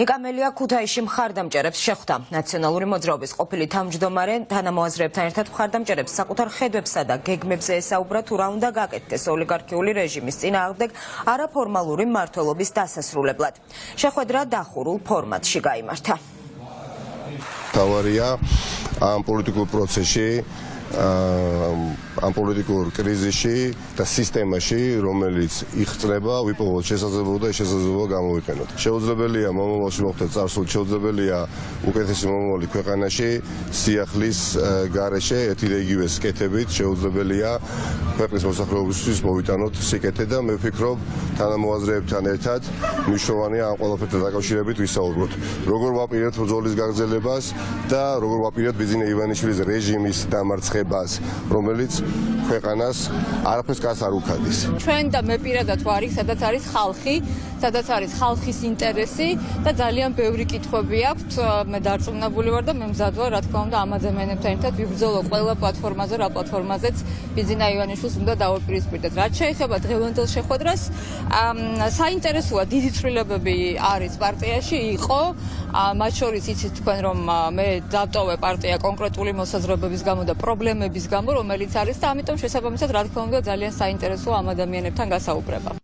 ნიკამელია ქუთაისში მხარდამჭერებს შეხვდა. ნაციონალური მოძრაობის ყოფილი თავმჯდომარე თანამოაზრეებთან ერთად მხარდამჭერებს საკუთარ ხედვებსა და გეგმებზე ესაუბრა, თუ რა უნდა გაკეთდეს ოლიგარქიული რეჟიმის წინააღმდეგ არაფორმალური მმართველობის დასასრულებლად. შეხვედრა დახურულ ფორმატში გაიმართა. თავარია ამ პოლიტიკურ პროცესში, ამ პოლიტიკურ კრიზისში და სისტემაში, რომელიც იხწრება, ვიპოვოთ შესაძლებლობა და შესაძლებლობა გამოვიყენოთ. შეუძლებელია მომავალში მოხდეს წარსული, შეუძლებელია უკეთესი მომავალი ქვეყანაში, სიახლის გარეშე ერთი და იგივე სკეთებით, შეუძლებელია ქვეყნის მოსახლეობისთვის მოვიტანოთ სიკეთე და მე ვფიქრობ, თანამოაზრეებთან ერთად მნიშვნელოვანია ამ ყველაფერთან დაკავშირებით ვისაუბროთ. როგორ ვაპირებთ ბრძოლის გაგრძელებას და როგორ ვაპირებთ ბიძინა ივანიშვილის რეჟიმის დამარცხებას, რომელიც ქვეყანას არაფერს კარგს არ უქადის. ჩვენ და მე პირადად ვარ იქ, სადაც არის ხალხი, სადაც არის ხალხის ინტერესი და ძალიან ბევრი კითხვები აქვთ. მე დარწმუნებული ვარ და მე მზად ვარ, რა თქმა უნდა, ამ ადამიანებთან ერთად ვიბრძოლო ყველა პლატფორმაზე, რა პლატფორმაზეც ბიძინა ივანიშვილს უნდა დავუპირისპირდეთ. რაც შეეხება დღევანდელ შეხვედრას, საინტერესოა, დიდი ცვლილებები არის პარტიაში, იყო, მათ შორის იცით თქვენ, რომ მე დავტოვე პარტია კონკრეტული მოსაზრებების გამო და პრობლემების გამო, რომელიც არის და ამიტომ შესაბამისად, რა თქმა უნდა, ძალიან საინტერესოა ამ ადამიანებთან გასაუბრება.